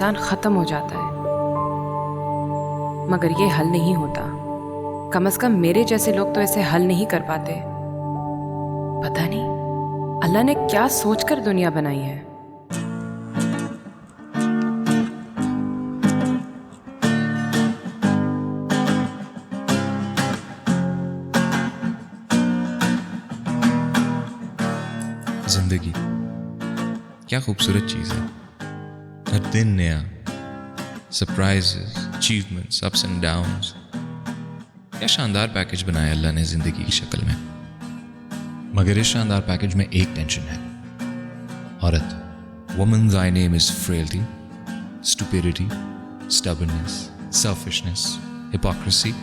इंसान खत्म हो जाता है, मगर ये हल नहीं होता। कम से कम मेरे जैसे लोग तो ऐसे हल नहीं कर पाते। पता नहीं अल्लाह ने क्या सोचकर दुनिया बनाई है। जिंदगी क्या खूबसूरत चीज है। हर दिन नया, surprises, achievements, ups and downs. क्या शानदार पैकेज बनाया अल्लाह ने जिंदगी की शक्ल में। मगर इस शानदार पैकेज में एक टेंशन है, औरत। Woman's I name is frailty, stupidity, stubbornness, selfishness, hypocrisy.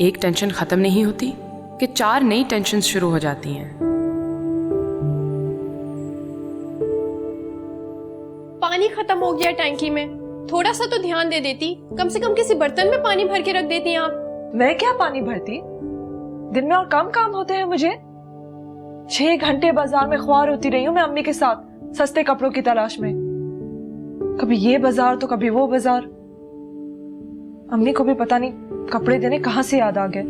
एक टेंशन खत्म नहीं होती कि 4 नई टेंशन शुरू हो जाती हैं। पानी खत्म हो गया टैंकी में, थोड़ा सा तो ध्यान दे देती। कम से कम किसी बर्तन में पानी भर के रख देती आप। मैं क्या पानी भरती, दिन में और कम काम होते हैं मुझे। 6 घंटे बाजार में ख्वार होती रही हूँ मैं अम्मी के साथ सस्ते कपड़ों की तलाश में। कभी ये बाजार तो कभी वो बाजार। अम्मी को भी पता नहीं कपड़े देने कहाँ से याद आ गए,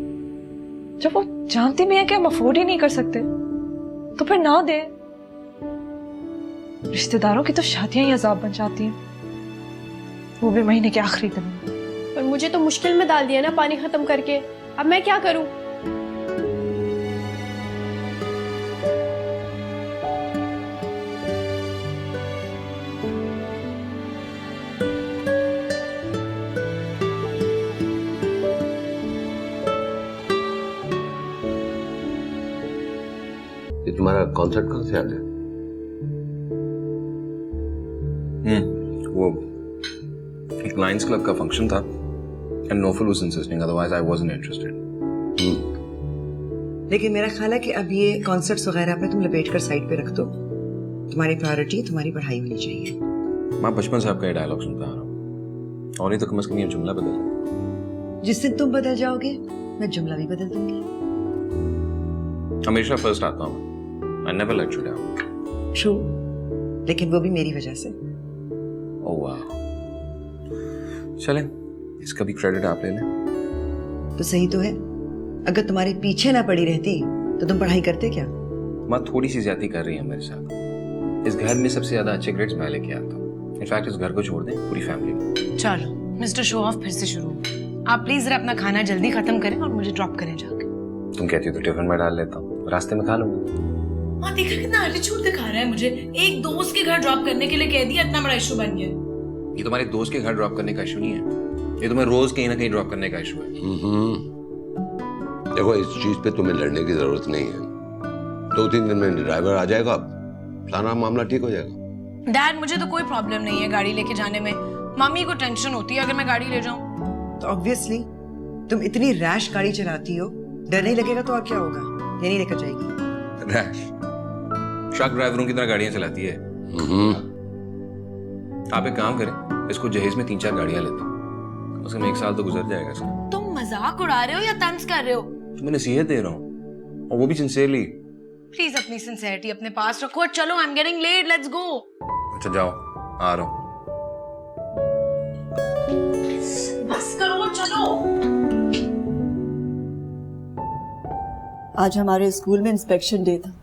जब वो जानती भी है कि हम अफोर्ड ही नहीं कर सकते तो फिर ना दे। रिश्तेदारों की तो शादियां ही अजाब बन जाती हैं, वो भी महीने के आखिरी दिन। पर मुझे तो मुश्किल में डाल दिया ना पानी खत्म करके। अब मैं क्या करूं? ये तुम्हारा कॉन्सर्ट कहाँ से आ गया? वो एक लायंस क्लब का फंक्शन था and Naufal was insisting, otherwise I wasn't interested. लेकिन मेरा ख्याल है कि अब ये कॉन्सर्ट्स वगैरह पे तुम लपेट कर साइड पे रख दो। तुम्हारी प्रायोरिटी तुम्हारी पढ़ाई होनी चाहिए। मैं बचपन से आपका ये डायलॉग सुनता आ रहा हूँ, और नहीं तो कम से कम ये जुमला बदल। जिस दिन तुम बदल जाओगे मैं जुमला भी बदल दूंगी। हमेशा फर्स्ट आता हूँ, I never let you down. True, लेकिन वो भी मेरी वजह से। ओह वाह, चलें इसका भी क्रेडिट आप ले लें। तो सही तो है, अगर तुम्हारे पीछे ना पड़ी रहती तो तुम पढ़ाई करते क्या? माँ थोड़ी सी ज्यादती कर रही है मेरे साथ। इस घर में सबसे ज्यादा अच्छे ग्रेड्स मैं लेके आता हूँ। इनफैक्ट इस घर को छोड़ दें, पूरी फैमिली में। चलो मिस्टर शो ऑफ फिर से शुरू हो। आप प्लीज जरा अपना खाना जल्दी खत्म करें और मुझे ड्रॉप करें जाके। तुम कहती हो तो टिफिन में डाल लेता हूँ, रास्ते में खा लूंगा। हाँ देख कितना एटीट्यूड दिखा रहा है मुझे। एक दोस्त के घर ड्रॉप करने के लिए कह दिया, इतना बड़ा इशू बन गया। ये तुम्हारे दोस्त के घर ड्रॉप करने का इशू नहीं है, ये तुम्हें रोज कहीं ना कहीं ड्रॉप करने का इशू है। देखो इस चीज पे तुम्हें लड़ने की जरूरत नहीं है। 2-3 दिन में ड्राइवर आ जाएगा, सारा मामला ठीक हो जाएगा। डैड मुझे तो कोई प्रॉब्लम नहीं है गाड़ी लेके जाने में। मम्मी को टेंशन होती है अगर मैं गाड़ी ले जाऊं। तो ऑब्वियसली तुम इतनी रैश गाड़ी चलाती हो, डर नहीं लगेगा तो और क्या होगा? ये नहीं लेकर जाएगी। रैश ट्रक ड्राइवरों की तरह गाड़ियां चलाती है। आप एक काम करें, इसको जहेज में 3-4 गाड़ियां लेते हैं, उसमें 1 साल तो गुजर जाएगा इसका। तुम मजाक उड़ा रहे हो या तंज कर रहे हो? तुम्हें नसीहत दे रहा हूँ, और वो भी सिंसियरली। प्लीज अपनी सिंसियरिटी अपने पास रखो। चलो I am getting late, let's go. अच्छा जाओ, आ रहा हूँ। बस करो, चलो। आज हमारे स्कूल में इंस्पेक्शन डे था।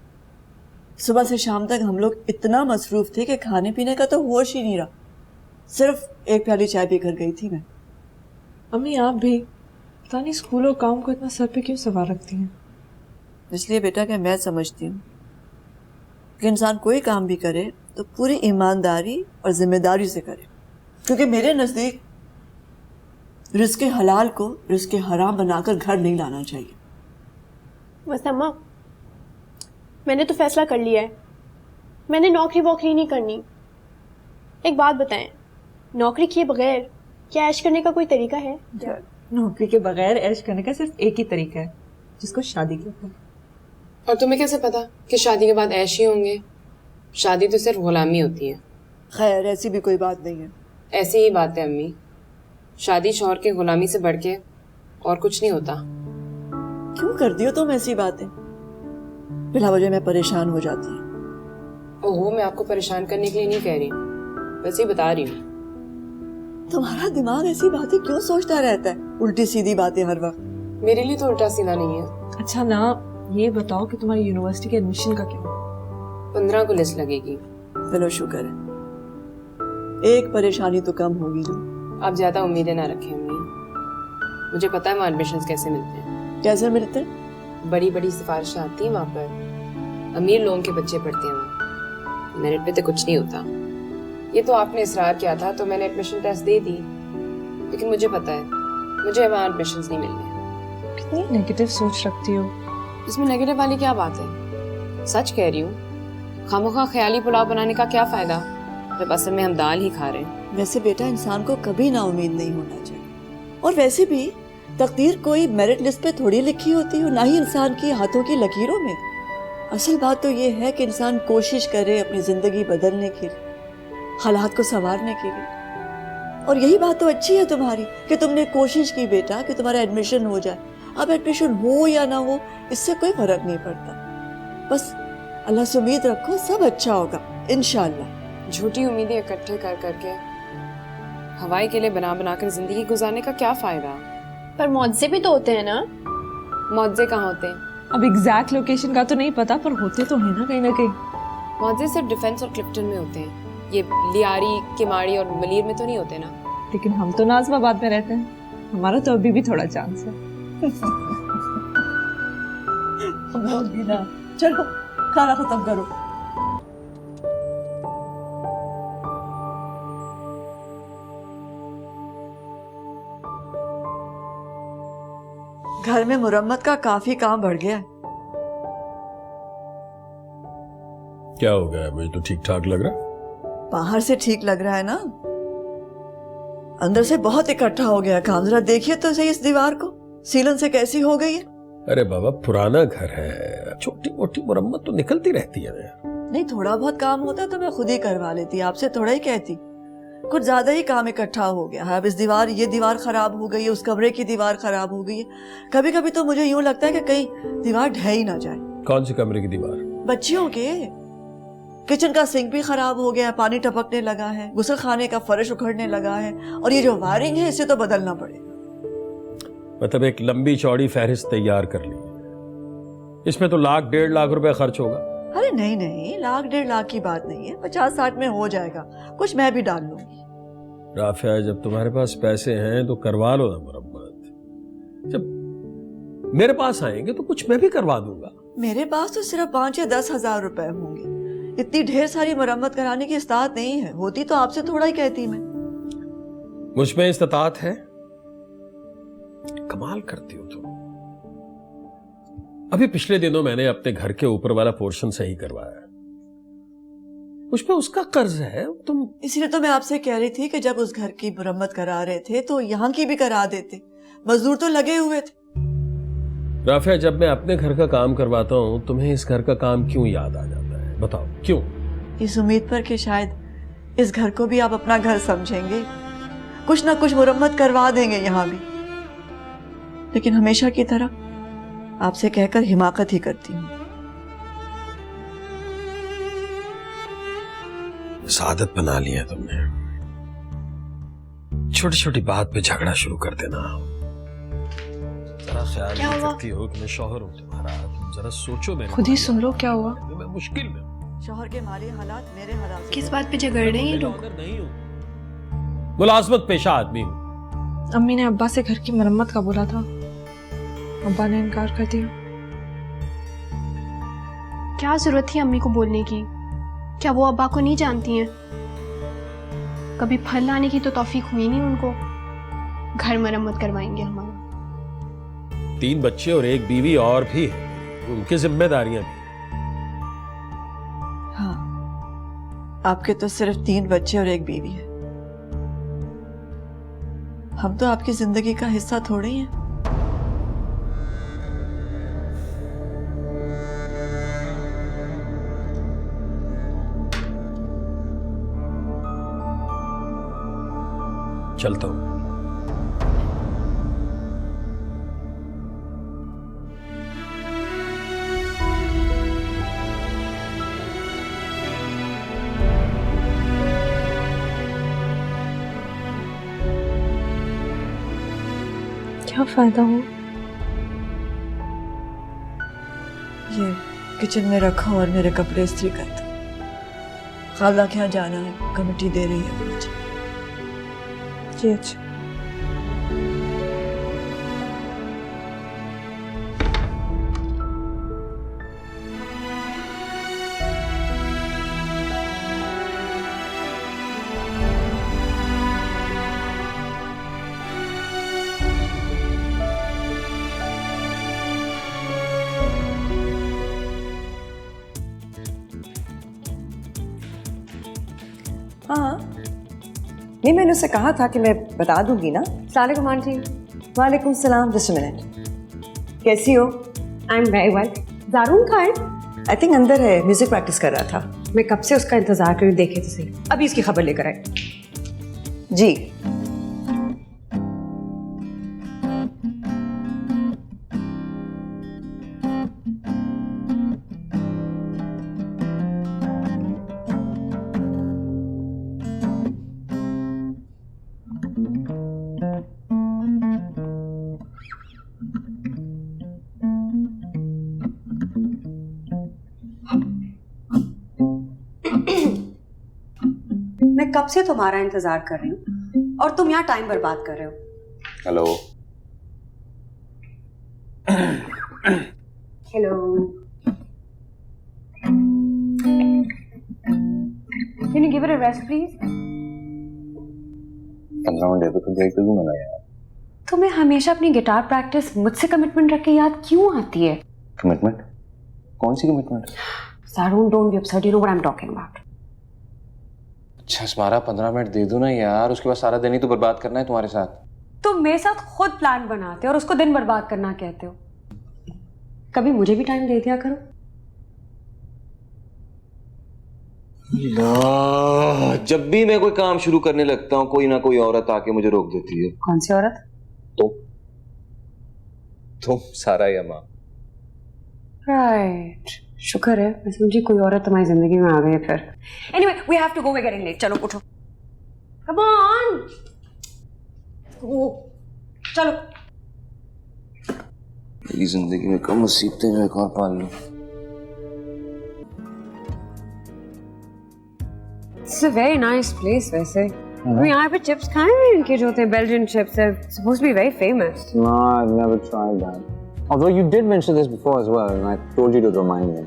सुबह से शाम तक हम लोग इतना मसरूफ थे कि खाने पीने का तो होश ही नहीं रहा। सिर्फ एक प्याली चाय पीकर गई थी मैं। अम्मी आप भी पता नहीं स्कूल और काम को इतना सर पे क्यों सवार रखती हैं। इसलिए बेटा कि मैं समझती हूँ कि इंसान कोई काम भी करे तो पूरी ईमानदारी और जिम्मेदारी से करे, क्योंकि मेरे नज़दीक रिस्क हलाल को रिस्क हराम बनाकर घर नहीं लाना चाहिए। बस अम्मा, मैंने तो फैसला कर लिया है, मैंने नौकरी वोकरी नहीं करनी। एक बात बताएं, नौकरी किए बगैर क्या ऐश करने का कोई तरीका है? नौकरी के बगैर ऐश करने का सिर्फ एक ही तरीका है, जिसको शादी कहते हैं। और तुम्हें कैसे पता कि शादी के बाद ऐश ही होंगे? शादी तो सिर्फ गुलामी होती है। खैर ऐसी भी कोई बात नहीं है। ऐसी ही बात है अम्मी, शादी शौहर के गुलामी से बढ़ के और कुछ नहीं होता। क्यों करती हो तुम ऐसी बातें? बिला वजह मैं परेशान हो जाती हूँ। ओहो, मैं आपको परेशान करने के लिए नहीं कह रही, वैसे ही बता रही हूँ। तुम्हारा दिमाग ऐसी बातें क्यों सोचता रहता है, उल्टी सीधी बातें हर वक्त? मेरे लिए तो उल्टा सीधा नहीं है। अच्छा ना, ये बताओ कि तुम्हारी यूनिवर्सिटी के एडमिशन का क्या हुआ? 15 को लिस्ट लगेगी। चलो शुक्र है, एक परेशानी तो कम होगी ना। आप ज्यादा उम्मीदें ना रखें अम्मी। मुझे पता है वहाँ एडमिशन्स कैसे मिलते हैं। कैसे मिलते हैं? बड़ी बड़ी सिफारिशें आती हैं वहाँ पर। अमीर लोगों के बच्चे पढ़ते हैं वहाँ। मेरिट पे तो कुछ नहीं होता। ये तो आपने इसरार किया था तो मैंने एडमिशन टेस्ट दे दी, लेकिन मुझे पता है मुझे वहाँ एडमिशन्स नहीं मिलने। कितनी नेगेटिव सोच रखती हो। इसमें नेगेटिव वाली क्या बात है? सच कह रही हूँ। खामोखा ख्याली पुलाव बनाने का क्या फायदा जब असल में हम दाल ही खा रहे हैं। वैसे बेटा, इंसान को कभी ना उम्मीद नहीं होना चाहिए। और वैसे भी तकदीर कोई मेरिट लिस्ट पे थोड़ी लिखी होती हो, ना ही इंसान की हाथों की लकीरों में। असल बात तो ये है कि इंसान कोशिश करे अपनी जिंदगी बदलने के लिए, हालात को संवारने के लिए। और यही बात तो अच्छी है तुम्हारी कि तुमने कोशिश की बेटा कि तुम्हारा एडमिशन हो जाए। अब एडमिशन हो या ना हो, इससे कोई फर्क नहीं पड़ता। बस अल्लाह से उम्मीद रखो, सब अच्छा होगा इंशाअल्लाह। झूठी उम्मीदें इकट्ठे कर करके हवाई के लिए बना बना कर जिंदगी गुजारने का क्या फायदा? पर मौजे भी तो होते हैं ना। मौजे कहाँ होते हैं? अब एग्जैक्ट लोकेशन का तो नहीं पता, पर होते तो है ना कहीं ना कहीं। मौजे सिर्फ डिफेंस और क्लिफ्टन में होते हैं। ये लियारी, किमाड़ी और मलीर में तो नहीं होते ना। लेकिन हम तो नाजमाबाद में रहते हैं, हमारा तो अभी भी थोड़ा चांस है। हम लोग भी ना। चलो खाना खत्म करो। घर में मुरम्मत का काफी काम बढ़ गया है। क्या हो गया? मुझे तो ठीक ठाक लग रहा। बाहर से ठीक लग रहा है ना, अंदर से बहुत इकट्ठा हो गया काम। जरा देखिए तो सही इस दीवार को, सीलन से कैसी हो गई है। अरे बाबा, पुराना घर है, छोटी मोटी मुरम्मत तो निकलती रहती है ना। नहीं, थोड़ा बहुत काम होता तो मैं खुद ही करवा लेती, आपसे थोड़ा ही कहती। कुछ ज्यादा ही काम इकट्ठा हो गया है। अब ये दीवार खराब हो गई है, उस कमरे की दीवार खराब हो गई है। कभी कभी तो मुझे यूं लगता है कि कहीं दीवार ढह ही ना जाए। कौन सी कमरे की दीवार? बच्चियों के किचन का सिंक भी खराब हो गया, पानी टपकने लगा है, गुसल खाने का फर्श उखड़ने लगा है, और ये जो वायरिंग है इसे तो बदलना पड़ेगा। मतलब एक लंबी चौड़ी फहरिस्त तैयार कर ली। इसमें तो 1,00,000-1,50,000 रुपए खर्च होगा। अरे नहीं नहीं, 1,00,000-1,50,000 की बात नहीं है, 50-60 में हो जाएगा। कुछ मैं भी डाल लूंगी। राफिया, जब तुम्हारे पास पैसे हैं तो करवा लो ना मुरम्मत। जब मेरे पास आएंगे तो कुछ मैं भी करवा दूंगा। मेरे पास तो सिर्फ 5 या 10 हजार रुपए होंगे। इतनी ढेर सारी मरम्मत कराने की इस्तात नहीं है। होती तो आपसे थोड़ा ही कहती मैं। मुझ में इस्तात है। कमाल करती हो तुम। अभी पिछले दिनों मैंने अपने घर के ऊपर वाला पोर्शन सही करवाया। उस पे उसका कर्ज है। तुम इसलिए तो मैं आपसे कह रही थी कि जब उस घर की मरम्मत करा रहे थे तो यहाँ की भी करा देते। मजदूर तो लगे हुए थे। राफिया, जब मैं अपने घर का काम करवाता हूँ तुम्हें इस घर का काम क्यों याद आ जाता है? बताओ क्यों? इस उम्मीद पर कि शायद इस घर को भी आप अपना घर समझेंगे, कुछ ना कुछ मुरम्मत करवा देंगे यहाँ भी। लेकिन हमेशा की तरह आपसे कहकर हिमाकत ही करती हूँ। आदत बना लिया तुमने। छोटी छोटी बात पे झगड़ा शुरू कर देना। जरा ख्याल क्या नहीं हुआ? करती हो कि मैं शौहर हूँ तुम्हारा। तुम जरा सोचो मेरे खुद ही सुन लो क्या हुआ। मैं मुश्किल में हूँ। शौहर के माली हालात मेरे हालात से किस बात पे झगड़ रहे हैं ये लोग? मैं नहीं हूँ, मुलाजमत पेशा आदमी हूँ। अम्मी ने अब्बा से घर की मरम्मत का बोला था, अब्बा ने इनकार कर दिया। क्या जरूरत थी अम्मी को बोलने की? क्या वो अब्बा को नहीं जानती हैं? कभी फल लाने की तो तौफीक हुई नहीं उनको। घर मरम्मत करवाएंगे हमारा। 3 बच्चे और 1 बीवी और भी है, उनकी जिम्मेदारियां भी। हाँ, आपके तो सिर्फ 3 बच्चे और 1 बीवी है। हम तो आपकी जिंदगी का हिस्सा थोड़े ही हैं। चलता हूँ। क्या फायदा हुआ? ये किचन में रखा और मेरे कपड़े इस्त्री करता। खाला के यहाँ जाना है, कमेटी दे रही है मुझे। ये अच्छा। हाँ, नहीं मैंने उससे कहा था कि मैं बता दूंगी ना। सलाम आंटी। वालेकुम सलाम। जस्ट अ मिनट, कैसी हो? I am very well. Jaroon कहाँ है? आई थिंक अंदर है, म्यूजिक प्रैक्टिस कर रहा था। मैं कब से उसका इंतजार कर रही हूं, देखे तो सही। अभी इसकी खबर लेकर आए। जी मैं कब से तुम्हारा इंतजार कर रही हूँ और तुम यहाँ टाइम बर्बाद कर रहे हो। Hello. Hello. Can you give it a rest, please? 15 minute दे दो, देख तो दूंगा यार। तुम्हें हमेशा अपनी गिटार प्रैक्टिस मुझसे कमिटमेंट रख के याद क्यों आती है? कमिटमेंट? कौन सी commitment? Sarun, don't be upset. You know what I'm talking about. अच्छा स्मारा, 15 मिनट दे दो ना यार, उसके बाद सारा दिन ही तो बर्बाद करना है तुम्हारे साथ। तुम मेरे साथ खुद प्लान बनाते हो और उसको दिन बर्बाद करना कहते हो। कभी मुझे भी टाइम दे दिया करो। जब भी मैं कोई काम शुरू करने लगता हूँ, कोई ना कोई औरत आके मुझे रोक देती है। कौन सी औरत? तुम सारा या माँ। राइट, शुक्र है मैं समझी कोई औरत तुम्हारी जिंदगी में आ गई है फिर। Anyway, we have to go, we getting late. चलो उठो, कम ऑन, चलो। मेरी जिंदगी में कम मुसीबतें जो एक और पाल लूं। It's a very nice place वैसे। यहाँ पे चिप्स खाए हैं इनके जो होते हैं बेल्जियन चिप्स, है supposed to be very famous. No, I've never tried that. Although you did mention this before as well, and I told you to remind me.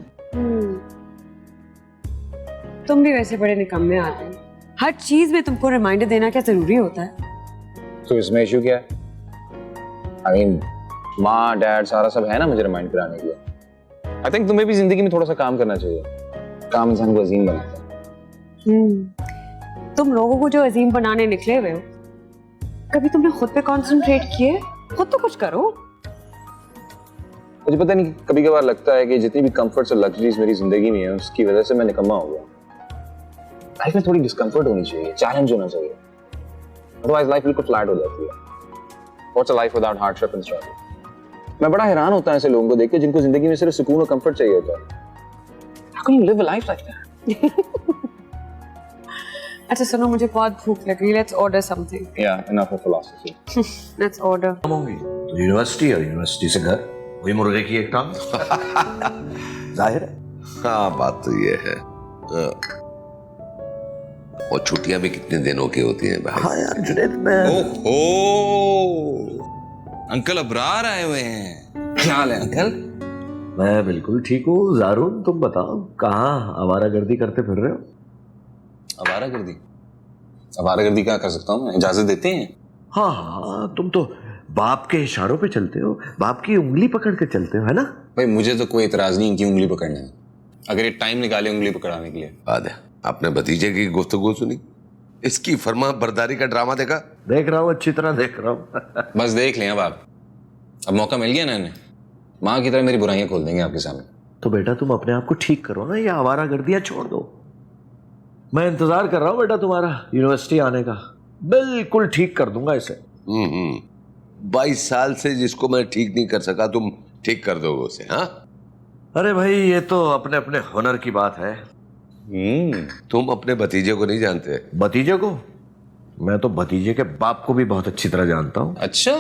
तुम भी वैसे बड़े निकम्मे आते हैं। हर चीज में तुमको रिमाइंडर देना क्या जरूरी होता है? तो इसमें इशू क्या है? I mean, माँ, डैड सारा सब है ना मुझे रिमाइंड कराने के लिए। I think तुम्हें भी जिंदगी में थोड़ा सा काम करना चाहिए। काम इंसान को अजीम बनाता है। तुम लोगों को जो अजीम बनाने निकले हुए हो, कभी तुमने खुद पे कंसंट्रेट किए? खुद तो कुछ करो। मुझे पता नहीं, कभी कभार लगता है कि जितनी भी कंफर्ट्स और लग्जरीज मेरी जिंदगी में है, उसकी वजह से मैं निकम्मा हो गया। लाइफ में थोड़ी डिस्कम्फर्ट होनी चाहिए, चैलेंज होना चाहिए, अदरवाइज लाइफ बिल्कुल फ्लैट हो जाती है। What's a life without hardship and struggle? मैं बड़ा हैरान होता हूं ऐसे लोगों को देख के जिनको जिंदगी में सिर्फ सुकून और कंफर्ट चाहिए होता है। How can you live a life like that? अच्छा सुनो, मुझे बहुत भूख लग रही है। Let's order something. या enough of philosophy. Let's order. होंगी तो यूनिवर्सिटी और यूनिवर्सिटी से घर, वही मुर्गे की एक टांग। जाहिर है। हाँ, बात तो ये है। और छुट्टियां भी कितने दिनों की होती हैं भाई। हाँ यार, जुनैद में ओहो, अंकल अबरार आए हुए हैं। क्या हाल है अंकल? मैं बिल्कुल ठीक हूँ। जारून, तुम बताओ कहाँ आवारागर्दी करते फिर रहे हो? आवारागर्दी? आवारागर्दी क्या कर सकता हूँ मैं? इजाजत देते हैं? हाँ हाँ, तुम तो बाप के इशारों पे चलते हो, बाप की उंगली पकड़ के चलते हो, है ना? भाई मुझे तो कोई इतराज नहीं इनकी उंगली पकड़ने में, अगर ये टाइम निकाले उंगली पकड़ाने के लिए। बाद है, आपने भतीजे की गुफ्तगू सुनी? इसकी फरमा बरदारी का ड्रामा देखा? देख रहा हूँ, अच्छी तरह देख रहा हूँ। बस देख लें अब आप, अब मौका मिल गया ना इन्हें, माँ की तरह मेरी बुराइयां खोल देंगे आपके सामने। तो बेटा तुम अपने आप को ठीक करो ना, ये आवारागर्दियां छोड़ दो। मैं इंतजार कर रहा हूँ बेटा तुम्हारा यूनिवर्सिटी आने का, बिल्कुल ठीक कर दूंगा इसे। 22 साल से जिसको मैं ठीक नहीं कर सका, तुम ठीक कर दोगे उसे? हाँ, अरे भाई ये तो अपने अपने हुनर की बात है। तुम अपने भतीजे को नहीं जानते? भतीजे को? मैं तो भतीजे के बाप को भी बहुत अच्छी तरह जानता हूँ। अच्छा,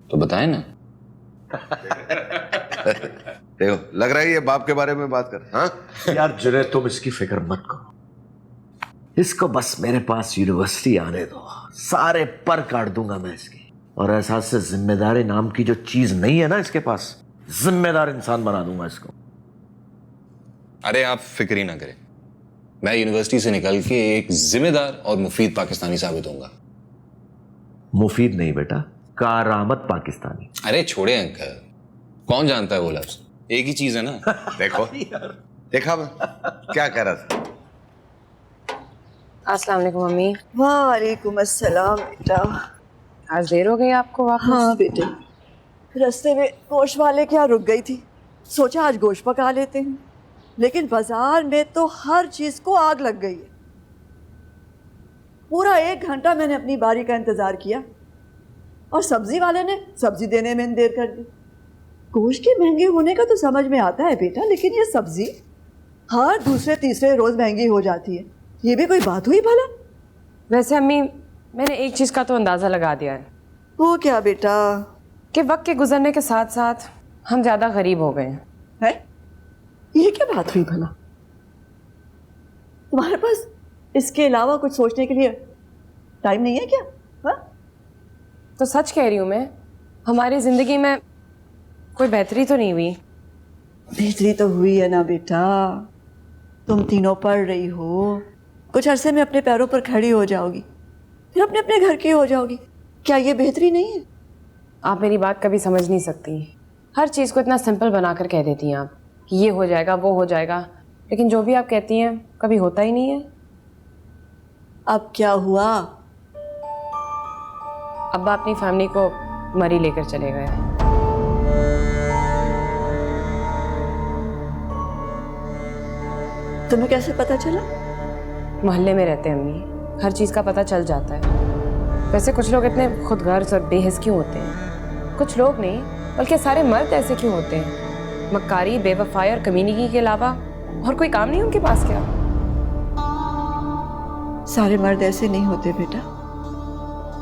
तो बताए ना। देखो लग रहा है ये बाप के बारे में बात कर। हाँ यार जुनैद तुम इसकी फिक्र मत करो, इसको बस मेरे पास यूनिवर्सिटी आने दो, सारे पर काट दूंगा मैं इसकी। और एहसास से जिम्मेदारी नाम की जो चीज नहीं है ना इसके पास, जिम्मेदार इंसान बना दूंगा इसको। अरे आप फिक्र ही ना करें, मैं यूनिवर्सिटी से निकल के एक जिम्मेदार और मुफीद पाकिस्तानी साबित होऊंगा। मुफीद नहीं बेटा, कारामत पाकिस्तानी। अरे छोड़े अंकल, कौन जानता है वो लफ्ज, एक ही चीज है ना। देखो देखा मैं क्या कह रहा था। अस्सलाम वालेकुम मम्मी। वालेकुम अस्सलाम बेटा। आज देर हो गई आपको वापस? हाँ बेटे, रास्ते में गोश्त वाले क्या रुक गई थी, सोचा आज गोश्त पका लेते हैं, लेकिन बाजार में तो हर चीज को आग लग गई है। पूरा 1 घंटा मैंने अपनी बारी का इंतजार किया और सब्जी वाले ने सब्जी देने में देर कर दी। गोश्त के महंगे होने का तो समझ में आता है बेटा, लेकिन ये सब्जी हर दूसरे तीसरे रोज महंगी हो जाती है, ये भी कोई बात हुई भला? वैसे अम्मी मैंने एक चीज़ का तो अंदाज़ा लगा दिया है। वो क्या बेटा? कि वक्त के गुजरने के साथ साथ हम ज़्यादा गरीब हो गए हैं। ये क्या बात हुई भला? तुम्हारे पास इसके अलावा कुछ सोचने के लिए टाइम नहीं है क्या? हा? तो सच कह रही हूँ मैं, हमारी ज़िंदगी में कोई बेहतरी तो नहीं हुई। बेहतरी तो हुई है ना बेटा, तुम तीनों पढ़ रही हो, कुछ अरसे में अपने पैरों पर खड़ी हो जाओगी, फिर अपने अपने घर की हो जाओगी। क्या ये बेहतरी नहीं है? आप मेरी बात कभी समझ नहीं सकती, हर चीज़ को इतना सिंपल बनाकर कह देती हैं आप कि ये हो जाएगा वो हो जाएगा, लेकिन जो भी आप कहती हैं कभी होता ही नहीं है। अब क्या हुआ? अब्बा अपनी फैमिली को मरी लेकर चले गए। तुम्हें कैसे पता चला? मोहल्ले में रहते हैं अम्मी, हर चीज़ का पता चल जाता है। वैसे कुछ लोग इतने खुदगर्ज और बेहिस क्यों होते हैं? कुछ लोग नहीं बल्कि सारे मर्द ऐसे क्यों होते हैं? मक्कारी, बेवफाई और कमीनगी के अलावा और कोई काम नहीं उनके पास क्या? सारे मर्द ऐसे नहीं होते बेटा,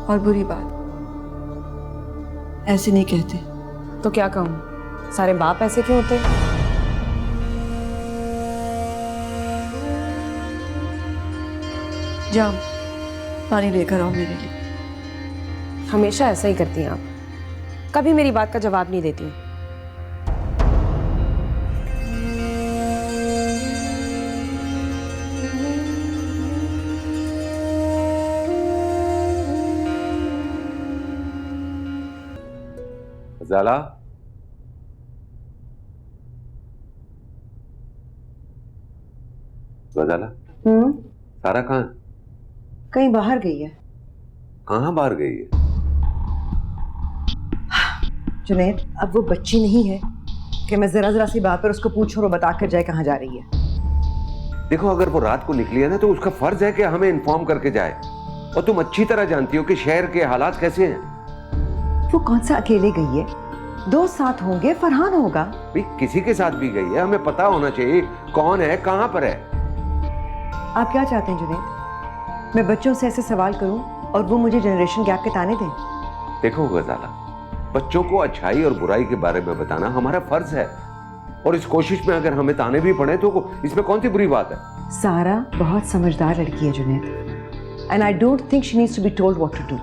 और बुरी बात, ऐसे नहीं कहते। तो क्या कहूँ, सारे बाप ऐसे क्यों होते? जाओ पानी लेकर आओ मेरे लिए। हमेशा ऐसा ही करती हैं आप, कभी मेरी बात का जवाब नहीं देती। ज़ाला, ज़ाला, सारा कहाँ है? कहीं बाहर गई है। कहाँ बाहर गई है? जुनैद, अब वो बच्ची नहीं है कि मैं जरा जरा सी बात पर उसको पूछूं और बता कर जाए कहाँ जा रही है। देखो अगर वो रात को निकली है ना तो उसका फर्ज है कि हमें इन्फॉर्म करके जाए, और तुम अच्छी तरह जानती हो कि शहर के हालात कैसे हैं। वो कौन सा अकेले गई है? 2 साथ होंगे, फरहान होगा। भाई किसी के साथ भी गई है, हमें पता होना चाहिए कौन है, कहाँ पर है। आप क्या चाहते हैं जुनैद, मैं बच्चों से ऐसे सवाल करूं और वो मुझे जनरेशन गैप के ताने दें? देखो गजाला, बच्चों को अच्छाई और बुराई के बारे में बताना हमारा फर्ज है, और इस कोशिश में अगर हमें ताने भी पड़े तो इसमें कौन सी बुरी बात है? सारा बहुत समझदार लड़की है Junaid, and I don't think she needs to be told what to do.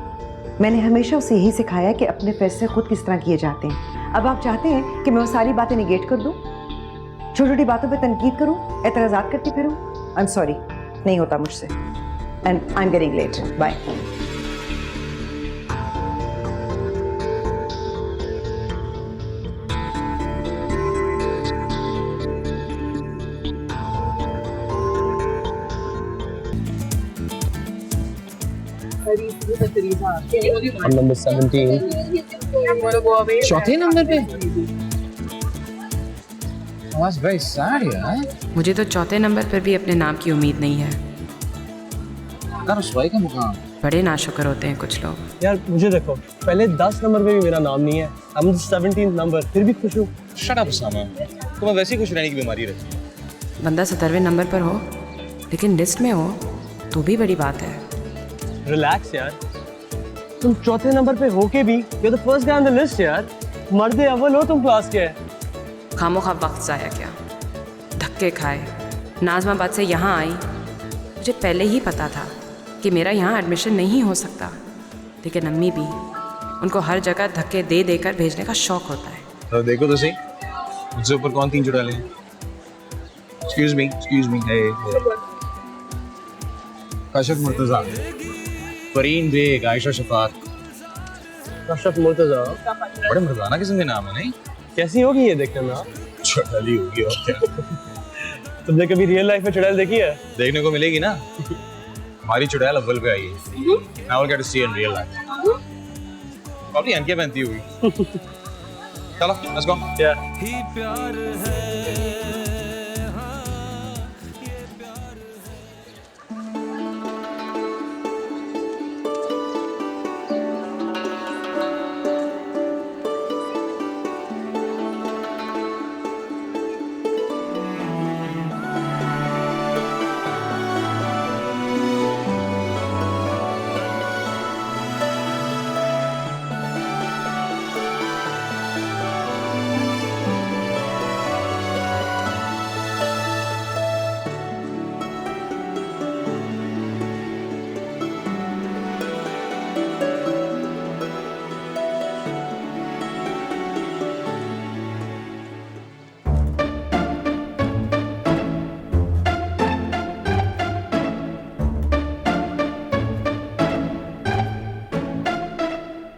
मैंने हमेशा उसे यही सिखाया कि अपने फैसले खुद किस तरह किए जाते हैं। अब आप चाहते हैं कि मैं वो सारी बातें निगेट कर दूं, छोटी छोटी बातों पे तनकीद करूं, एतराज़ात करती फिरूं? आई एम सॉरी, नहीं होता मुझसे, and I am getting late, bye. Number 17 चौथे नंबर पे। मुझे तो चौथे नंबर पर भी अपने नाम की उम्मीद नहीं है। रुसवाई का मुकाम। बड़े नाशुक्र होते हैं कुछ लोग। यार मुझे देखो, पहले 10 नंबर पे भी मेरा नाम नहीं है, I'm the 17th नंबर, फिर भी खुश हूँ। शट अप उसामा, तुम्हें वैसे ही खुश रहने की बीमारी रहती है। बंदा 17वें नंबर पर हो लेकिन लिस्ट में हो तो भी बड़ी बात है। रिलैक्स यार, तुम चौथे नंबर पे होके भी you're the first guy on the list यार। मर्द अव्वल हो तुम क्लास के। खामोखा वक्त जाया क्या, धक्के खाए, नाज़माबाद से यहाँ आई। मुझे पहले ही पता था कि मेरा यहाँ एडमिशन नहीं हो सकता, लेकिन अम्मी भी, उनको हर जगह धक्के दे देकर भेजने का शौक होता है। तो देखो तो सही, मुझसे ऊपर कौन 3 चुड़ा ले। एक्सक्यूज मी, हे काशिफ मुर्तजा, फरीन बेग, आयशा शफात। काशिफ मुर्तजा बड़े मर्दाना किस्म के नाम है नहीं? कैसी होगी ये देखने में? चुड़ैली होगी और क्या। तुमने कभी रियल लाइफ में चुड़ैल देखी है? देखने को मिलेगी ना, हमारी चुड़ैल अव्वल पे आई है। Now we'll get to see in real life. Probably अनके पहनती हुई। चलो, let's go. Yeah.